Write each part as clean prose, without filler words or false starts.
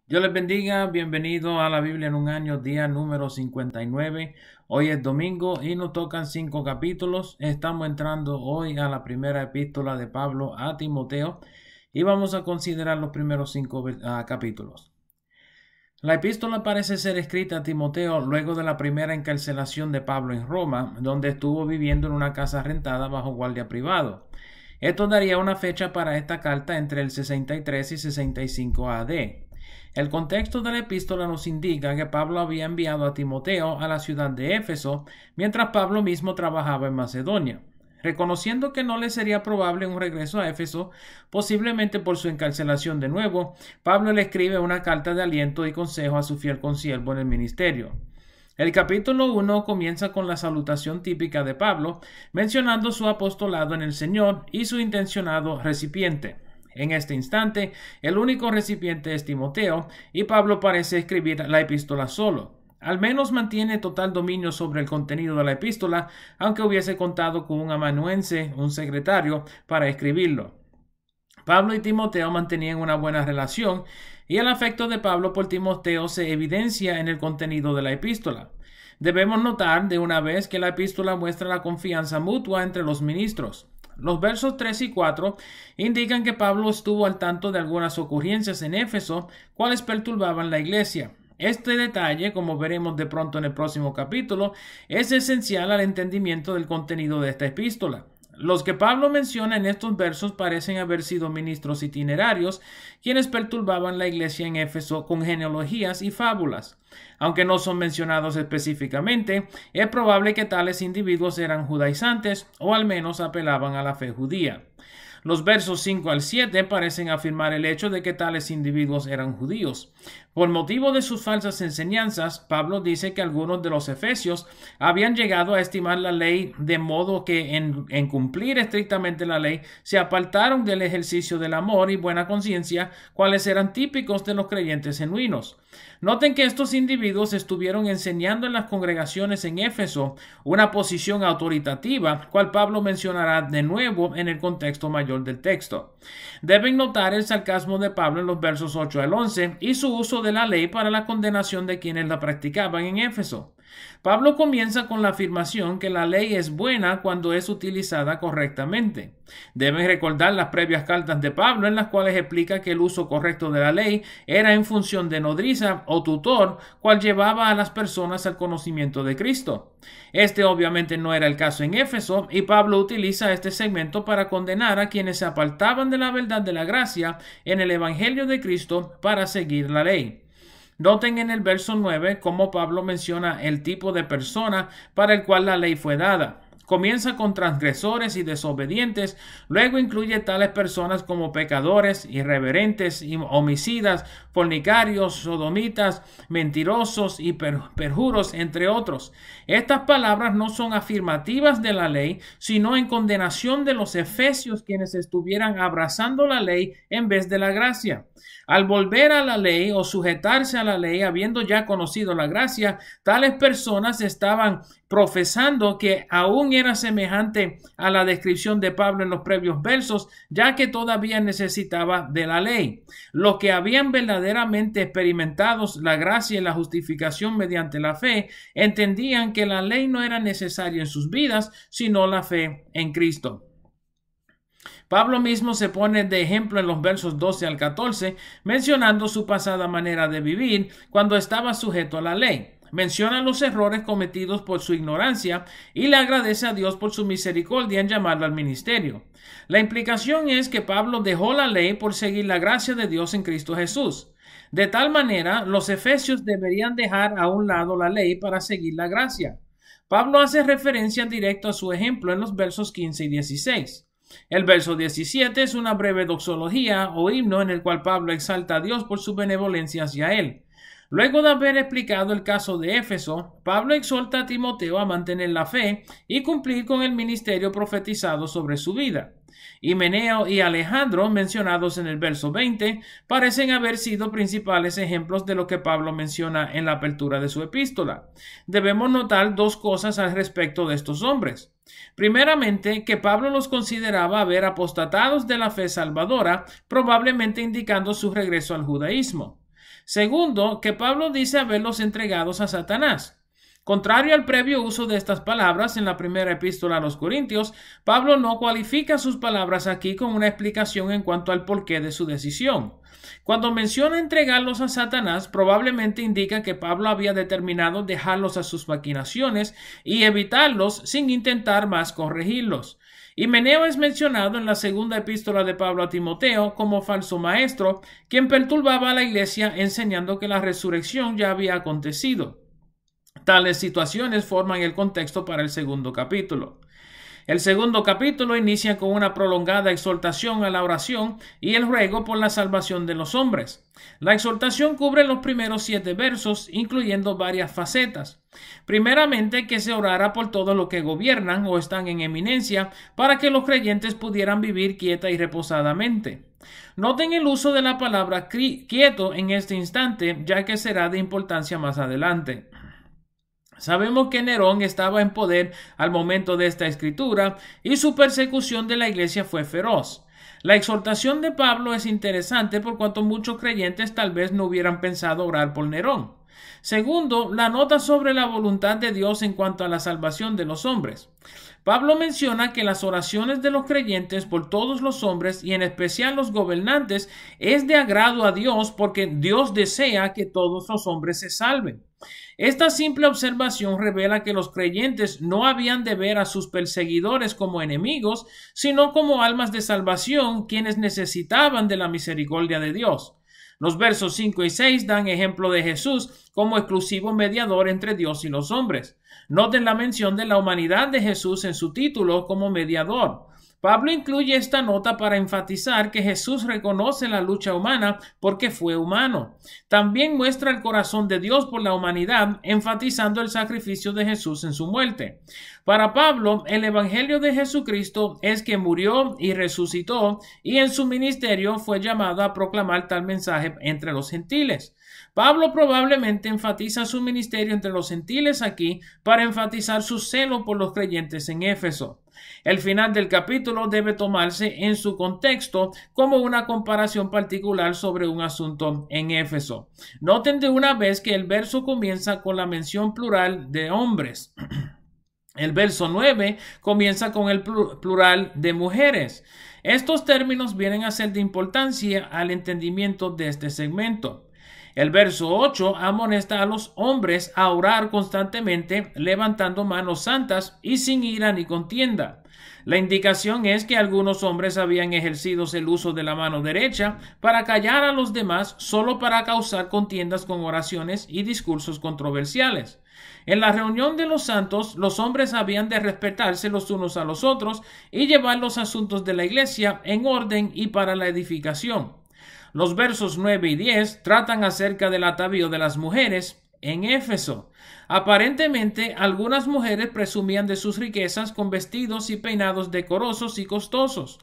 Dios les bendiga, bienvenido a la Biblia en un año, día número 59. Hoy es domingo y nos tocan 5 capítulos. Estamos entrando hoy a la primera epístola de Pablo a Timoteo y vamos a considerar los primeros 5 capítulos. La epístola parece ser escrita a Timoteo luego de la primera encarcelación de Pablo en Roma, donde estuvo viviendo en una casa rentada bajo guardia privado. Esto daría una fecha para esta carta entre el 63 y 65 AD. El contexto de la epístola nos indica que Pablo había enviado a Timoteo a la ciudad de Éfeso, mientras Pablo mismo trabajaba en Macedonia. Reconociendo que no le sería probable un regreso a Éfeso, posiblemente por su encarcelación de nuevo, Pablo le escribe una carta de aliento y consejo a su fiel consiervo en el ministerio. El capítulo 1 comienza con la salutación típica de Pablo, mencionando su apostolado en el Señor y su intencionado recipiente. En este instante, el único recipiente es Timoteo, y Pablo parece escribir la epístola solo. Al menos mantiene total dominio sobre el contenido de la epístola, aunque hubiese contado con un amanuense, un secretario, para escribirlo. Pablo y Timoteo mantenían una buena relación, y el afecto de Pablo por Timoteo se evidencia en el contenido de la epístola. Debemos notar de una vez que la epístola muestra la confianza mutua entre los ministros. Los versos 3 y 4 indican que Pablo estuvo al tanto de algunas ocurrencias en Éfeso, cuales perturbaban la iglesia. Este detalle, como veremos de pronto en el próximo capítulo, es esencial al entendimiento del contenido de esta epístola. Los que Pablo menciona en estos versos parecen haber sido ministros itinerarios, quienes perturbaban la iglesia en Éfeso con genealogías y fábulas. Aunque no son mencionados específicamente, es probable que tales individuos eran judaizantes o al menos apelaban a la fe judía. Los versos 5 al 7 parecen afirmar el hecho de que tales individuos eran judíos. Por motivo de sus falsas enseñanzas, Pablo dice que algunos de los efesios habían llegado a estimar la ley de modo que en cumplir estrictamente la ley se apartaron del ejercicio del amor y buena conciencia, cuales eran típicos de los creyentes genuinos. Noten que estos individuos estuvieron enseñando en las congregaciones en Éfeso una posición autoritativa, cual Pablo mencionará de nuevo en el contexto mayor del texto. Deben notar el sarcasmo de Pablo en los versos 8 al 11 y su uso de la ley para la condenación de quienes la practicaban en Éfeso. Pablo comienza con la afirmación que la ley es buena cuando es utilizada correctamente. Deben recordar las previas cartas de Pablo en las cuales explica que el uso correcto de la ley era en función de nodriza o tutor, cual llevaba a las personas al conocimiento de Cristo. Este obviamente no era el caso en Éfeso, y Pablo utiliza este segmento para condenar a quienes se apartaban de la verdad de la gracia en el Evangelio de Cristo para seguir la ley. Noten en el verso 9 cómo Pablo menciona el tipo de persona para el cual la ley fue dada. Comienza con transgresores y desobedientes, luego incluye tales personas como pecadores, irreverentes, homicidas, fornicarios, sodomitas, mentirosos y perjuros, entre otros. Estas palabras no son afirmativas de la ley, sino en condenación de los efesios, quienes estuvieran abrazando la ley en vez de la gracia. Al volver a la ley o sujetarse a la ley, habiendo ya conocido la gracia, tales personas estaban profesando que aún era semejante a la descripción de Pablo en los previos versos, ya que todavía necesitaba de la ley. Los que habían verdaderamente experimentado la gracia y la justificación mediante la fe, entendían que la ley no era necesaria en sus vidas, sino la fe en Cristo. Pablo mismo se pone de ejemplo en los versos 12 al 14, mencionando su pasada manera de vivir cuando estaba sujeto a la ley. Menciona los errores cometidos por su ignorancia y le agradece a Dios por su misericordia en llamarlo al ministerio. La implicación es que Pablo dejó la ley por seguir la gracia de Dios en Cristo Jesús. De tal manera, los efesios deberían dejar a un lado la ley para seguir la gracia. Pablo hace referencia directa a su ejemplo en los versos 15 y 16. El verso 17 es una breve doxología o himno en el cual Pablo exalta a Dios por su benevolencia hacia él. Luego de haber explicado el caso de Éfeso, Pablo exhorta a Timoteo a mantener la fe y cumplir con el ministerio profetizado sobre su vida. Himeneo y Alejandro, mencionados en el verso 20, parecen haber sido principales ejemplos de lo que Pablo menciona en la apertura de su epístola. Debemos notar dos cosas al respecto de estos hombres. Primeramente, que Pablo los consideraba haber apostatados de la fe salvadora, probablemente indicando su regreso al judaísmo. Segundo, que Pablo dice haberlos entregados a Satanás. Contrario al previo uso de estas palabras en la primera epístola a los Corintios, Pablo no cualifica sus palabras aquí con una explicación en cuanto al porqué de su decisión. Cuando menciona entregarlos a Satanás, probablemente indica que Pablo había determinado dejarlos a sus maquinaciones y evitarlos sin intentar más corregirlos. Himeneo es mencionado en la segunda epístola de Pablo a Timoteo como falso maestro, quien perturbaba a la iglesia enseñando que la resurrección ya había acontecido. Tales situaciones forman el contexto para el segundo capítulo. El segundo capítulo inicia con una prolongada exhortación a la oración y el ruego por la salvación de los hombres. La exhortación cubre los primeros 7 versos, incluyendo varias facetas. Primeramente, que se orara por todos los que gobiernan o están en eminencia, para que los creyentes pudieran vivir quieta y reposadamente. Noten el uso de la palabra quieto en este instante, ya que será de importancia más adelante. Sabemos que Nerón estaba en poder al momento de esta escritura y su persecución de la iglesia fue feroz. La exhortación de Pablo es interesante por cuanto muchos creyentes tal vez no hubieran pensado orar por Nerón. Segundo, la nota sobre la voluntad de Dios en cuanto a la salvación de los hombres. Pablo menciona que las oraciones de los creyentes por todos los hombres y en especial los gobernantes es de agrado a Dios porque Dios desea que todos los hombres se salven. Esta simple observación revela que los creyentes no habían de ver a sus perseguidores como enemigos, sino como almas de salvación, quienes necesitaban de la misericordia de Dios. Los versos 5 y 6 dan ejemplo de Jesús como exclusivo mediador entre Dios y los hombres. Noten la mención de la humanidad de Jesús en su título como mediador. Pablo incluye esta nota para enfatizar que Jesús reconoce la lucha humana porque fue humano. También muestra el corazón de Dios por la humanidad, enfatizando el sacrificio de Jesús en su muerte. Para Pablo, el Evangelio de Jesucristo es que murió y resucitó, y en su ministerio fue llamado a proclamar tal mensaje entre los gentiles. Pablo probablemente enfatiza su ministerio entre los gentiles aquí para enfatizar su celo por los creyentes en Éfeso. El final del capítulo debe tomarse en su contexto como una comparación particular sobre un asunto en Éfeso. Noten de una vez que el verso comienza con la mención plural de hombres. El verso 9 comienza con el plural de mujeres. Estos términos vienen a ser de importancia al entendimiento de este segmento. El verso 8 amonesta a los hombres a orar constantemente, levantando manos santas y sin ira ni contienda. La indicación es que algunos hombres habían ejercido el uso de la mano derecha para callar a los demás solo para causar contiendas con oraciones y discursos controversiales. En la reunión de los santos, los hombres habían de respetarse los unos a los otros y llevar los asuntos de la iglesia en orden y para la edificación. Los versos 9 y 10 tratan acerca del atavío de las mujeres en Éfeso. Aparentemente, algunas mujeres presumían de sus riquezas con vestidos y peinados decorosos y costosos.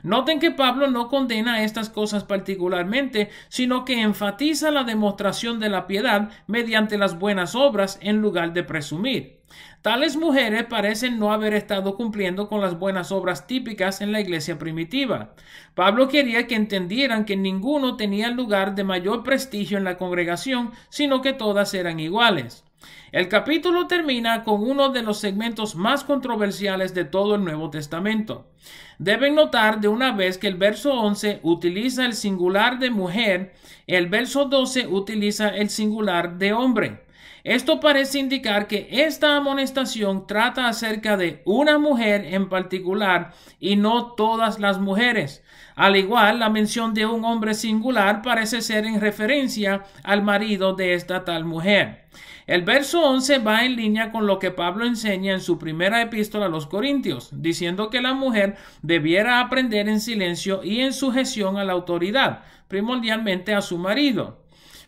Noten que Pablo no condena estas cosas particularmente, sino que enfatiza la demostración de la piedad mediante las buenas obras en lugar de presumir. Tales mujeres parecen no haber estado cumpliendo con las buenas obras típicas en la iglesia primitiva. Pablo quería que entendieran que ninguno tenía lugar de mayor prestigio en la congregación, sino que todas eran iguales. El capítulo termina con uno de los segmentos más controversiales de todo el Nuevo Testamento. Deben notar de una vez que el verso 11 utiliza el singular de mujer, el verso 12 utiliza el singular de hombre. Esto parece indicar que esta amonestación trata acerca de una mujer en particular y no todas las mujeres. Al igual, la mención de un hombre singular parece ser en referencia al marido de esta tal mujer. El verso 11 va en línea con lo que Pablo enseña en su primera epístola a los Corintios, diciendo que la mujer debiera aprender en silencio y en sujeción a la autoridad, primordialmente a su marido.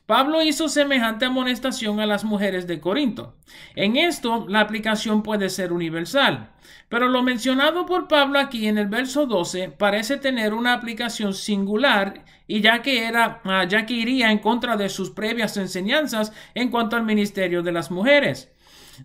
Pablo hizo semejante amonestación a las mujeres de Corinto. En esto, la aplicación puede ser universal, pero lo mencionado por Pablo aquí en el verso 12 parece tener una aplicación singular y ya que iría en contra de sus previas enseñanzas en cuanto al ministerio de las mujeres.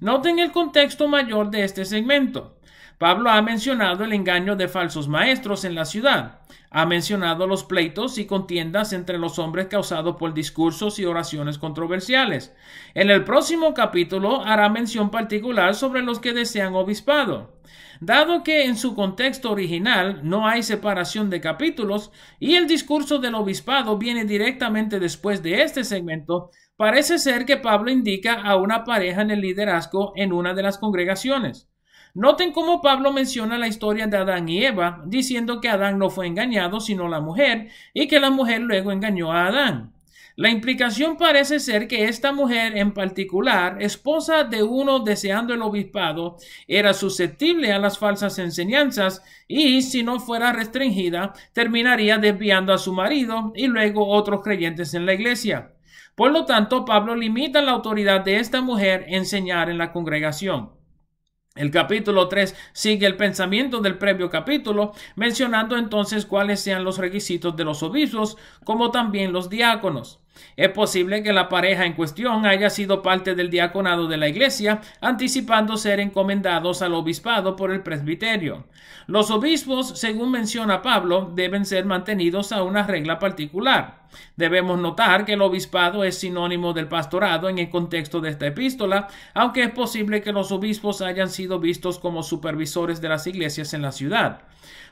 Noten el contexto mayor de este segmento. Pablo ha mencionado el engaño de falsos maestros en la ciudad. Ha mencionado los pleitos y contiendas entre los hombres causados por discursos y oraciones controversiales. En el próximo capítulo hará mención particular sobre los que desean obispado. Dado que en su contexto original no hay separación de capítulos y el discurso del obispado viene directamente después de este segmento, parece ser que Pablo indica a una pareja en el liderazgo en una de las congregaciones. Noten cómo Pablo menciona la historia de Adán y Eva, diciendo que Adán no fue engañado sino la mujer, y que la mujer luego engañó a Adán. La implicación parece ser que esta mujer en particular, esposa de uno deseando el obispado, era susceptible a las falsas enseñanzas y, si no fuera restringida, terminaría desviando a su marido y luego otros creyentes en la iglesia. Por lo tanto, Pablo limita la autoridad de esta mujer a enseñar en la congregación. El capítulo 3 sigue el pensamiento del previo capítulo, mencionando entonces cuáles sean los requisitos de los obispos, como también los diáconos. Es posible que la pareja en cuestión haya sido parte del diaconado de la iglesia, anticipando ser encomendados al obispado por el presbiterio. Los obispos, según menciona Pablo, deben ser mantenidos a una regla particular. Debemos notar que el obispado es sinónimo del pastorado en el contexto de esta epístola, aunque es posible que los obispos hayan sido vistos como supervisores de las iglesias en la ciudad.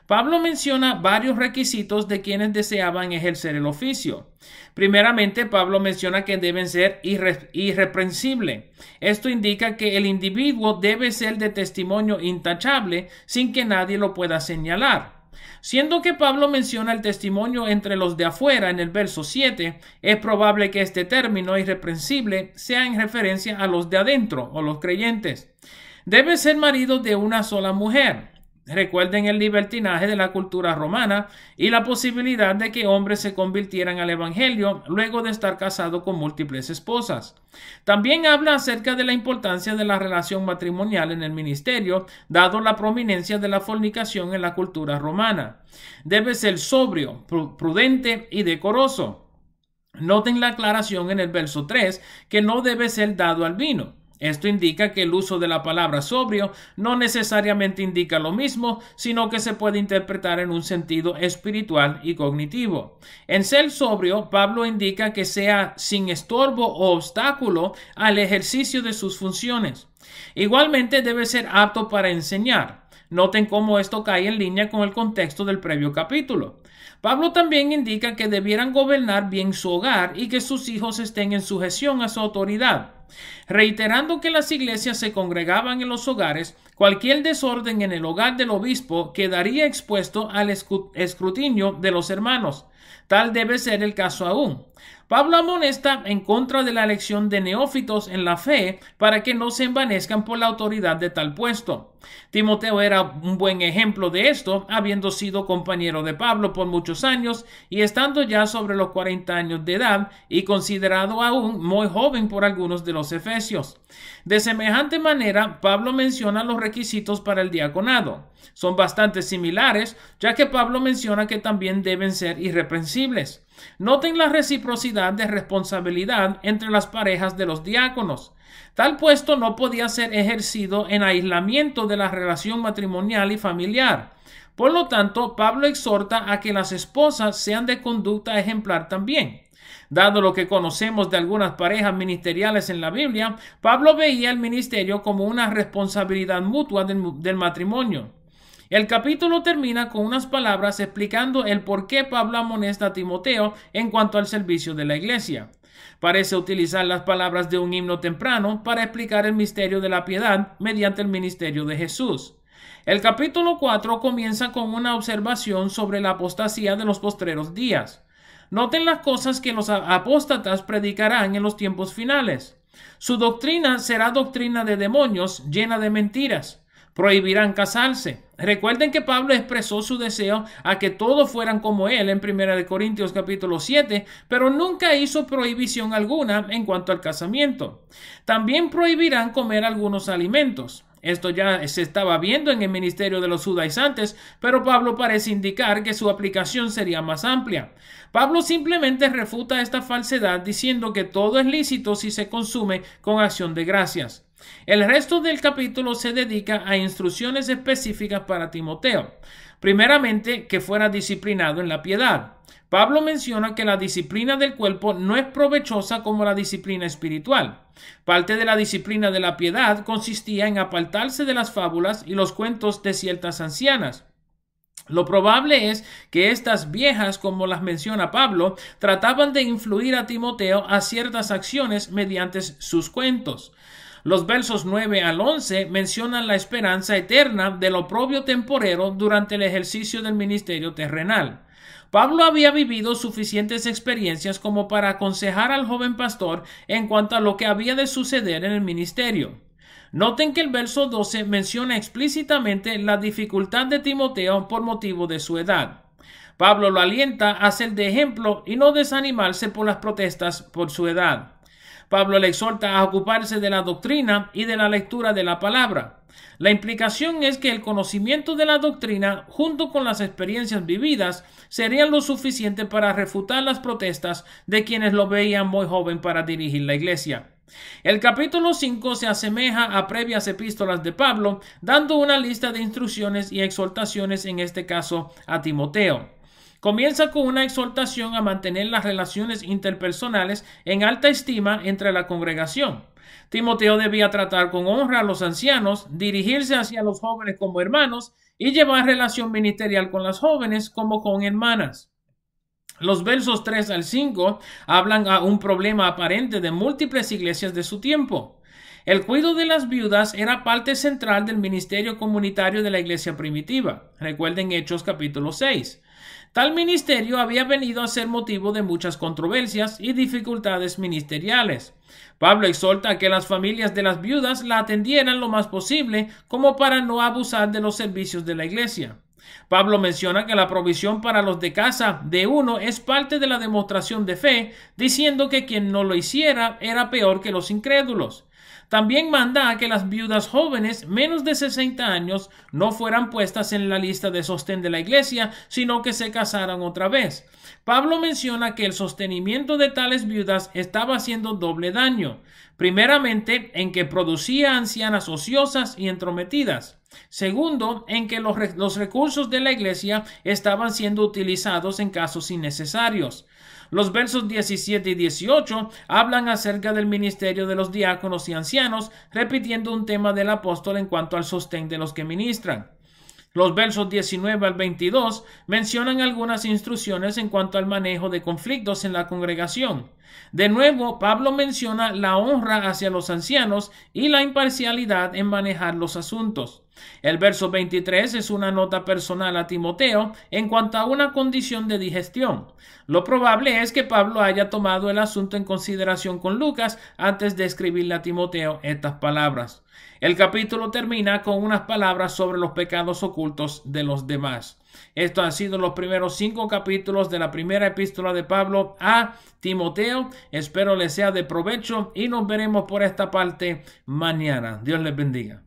Pablo menciona varios requisitos de quienes deseaban ejercer el oficio. Primeramente, Pablo menciona que deben ser irreprensibles. Esto indica que el individuo debe ser de testimonio intachable sin que nadie lo pueda señalar. Siendo que Pablo menciona el testimonio entre los de afuera en el verso 7, es probable que este término irreprensible sea en referencia a los de adentro o los creyentes. Debe ser marido de una sola mujer. Recuerden el libertinaje de la cultura romana y la posibilidad de que hombres se convirtieran al evangelio luego de estar casados con múltiples esposas. También habla acerca de la importancia de la relación matrimonial en el ministerio, dado la prominencia de la fornicación en la cultura romana. Debe ser sobrio, prudente y decoroso. Noten la aclaración en el verso 3 que no debe ser dado al vino. Esto indica que el uso de la palabra sobrio no necesariamente indica lo mismo, sino que se puede interpretar en un sentido espiritual y cognitivo. En ser sobrio, Pablo indica que sea sin estorbo o obstáculo al ejercicio de sus funciones. Igualmente debe ser apto para enseñar. Noten cómo esto cae en línea con el contexto del previo capítulo. Pablo también indica que debieran gobernar bien su hogar y que sus hijos estén en sujeción a su autoridad. Reiterando que las iglesias se congregaban en los hogares, cualquier desorden en el hogar del obispo quedaría expuesto al escrutinio de los hermanos. Tal debe ser el caso aún. Pablo amonesta en contra de la elección de neófitos en la fe para que no se envanezcan por la autoridad de tal puesto. Timoteo era un buen ejemplo de esto, habiendo sido compañero de Pablo por muchos años y estando ya sobre los 40 años de edad y considerado aún muy joven por algunos de los efesios. De semejante manera, Pablo menciona los requisitos para el diaconado. Son bastante similares, ya que Pablo menciona que también deben ser irreprensibles. Noten la reciprocidad de responsabilidad entre las parejas de los diáconos. Tal puesto no podía ser ejercido en aislamiento de la relación matrimonial y familiar. Por lo tanto, Pablo exhorta a que las esposas sean de conducta ejemplar también. Dado lo que conocemos de algunas parejas ministeriales en la Biblia, Pablo veía el ministerio como una responsabilidad mutua del matrimonio. El capítulo termina con unas palabras explicando el por qué Pablo amonesta a Timoteo en cuanto al servicio de la iglesia. Parece utilizar las palabras de un himno temprano para explicar el misterio de la piedad mediante el ministerio de Jesús. El capítulo 4 comienza con una observación sobre la apostasía de los postreros días. Noten las cosas que los apóstatas predicarán en los tiempos finales. Su doctrina será doctrina de demonios llena de mentiras. Prohibirán casarse. Recuerden que Pablo expresó su deseo a que todos fueran como él en 1 Corintios capítulo 7, pero nunca hizo prohibición alguna en cuanto al casamiento. También prohibirán comer algunos alimentos. Esto ya se estaba viendo en el ministerio de los judaizantes, pero Pablo parece indicar que su aplicación sería más amplia. Pablo simplemente refuta esta falsedad diciendo que todo es lícito si se consume con acción de gracias. El resto del capítulo se dedica a instrucciones específicas para Timoteo. Primeramente, que fuera disciplinado en la piedad. Pablo menciona que la disciplina del cuerpo no es provechosa como la disciplina espiritual. Parte de la disciplina de la piedad consistía en apartarse de las fábulas y los cuentos de ciertas ancianas. Lo probable es que estas viejas, como las menciona Pablo, trataban de influir a Timoteo a ciertas acciones mediante sus cuentos. Los versos 9 al 11 mencionan la esperanza eterna del oprobio temporero durante el ejercicio del ministerio terrenal. Pablo había vivido suficientes experiencias como para aconsejar al joven pastor en cuanto a lo que había de suceder en el ministerio. Noten que el verso 12 menciona explícitamente la dificultad de Timoteo por motivo de su edad. Pablo lo alienta a ser de ejemplo y no desanimarse por las protestas por su edad. Pablo le exhorta a ocuparse de la doctrina y de la lectura de la palabra. La implicación es que el conocimiento de la doctrina, junto con las experiencias vividas, serían lo suficiente para refutar las protestas de quienes lo veían muy joven para dirigir la iglesia. El capítulo 5 se asemeja a previas epístolas de Pablo, dando una lista de instrucciones y exhortaciones, en este caso a Timoteo. Comienza con una exhortación a mantener las relaciones interpersonales en alta estima entre la congregación. Timoteo debía tratar con honra a los ancianos, dirigirse hacia los jóvenes como hermanos y llevar relación ministerial con las jóvenes como con hermanas. Los versos 3 al 5 hablan a un problema aparente de múltiples iglesias de su tiempo. El cuidado de las viudas era parte central del ministerio comunitario de la iglesia primitiva. Recuerden Hechos capítulo 6. Tal ministerio había venido a ser motivo de muchas controversias y dificultades ministeriales. Pablo exhorta a que las familias de las viudas la atendieran lo más posible como para no abusar de los servicios de la iglesia. Pablo menciona que la provisión para los de casa de uno es parte de la demostración de fe, diciendo que quien no lo hiciera era peor que los incrédulos. También manda a que las viudas jóvenes menos de 60 años no fueran puestas en la lista de sostén de la iglesia, sino que se casaran otra vez. Pablo menciona que el sostenimiento de tales viudas estaba haciendo doble daño. Primeramente, en que producía ancianas ociosas y entrometidas. Segundo, en que los recursos de la iglesia estaban siendo utilizados en casos innecesarios. Los versos 17 y 18 hablan acerca del ministerio de los diáconos y ancianos, repitiendo un tema del apóstol en cuanto al sostén de los que ministran. Los versos 19 al 22 mencionan algunas instrucciones en cuanto al manejo de conflictos en la congregación. De nuevo, Pablo menciona la honra hacia los ancianos y la imparcialidad en manejar los asuntos. El verso 23 es una nota personal a Timoteo en cuanto a una condición de digestión. Lo probable es que Pablo haya tomado el asunto en consideración con Lucas antes de escribirle a Timoteo estas palabras. El capítulo termina con unas palabras sobre los pecados ocultos de los demás. Estos han sido los primeros 5 capítulos de la primera epístola de Pablo a Timoteo. Espero les sea de provecho y nos veremos por esta parte mañana. Dios les bendiga.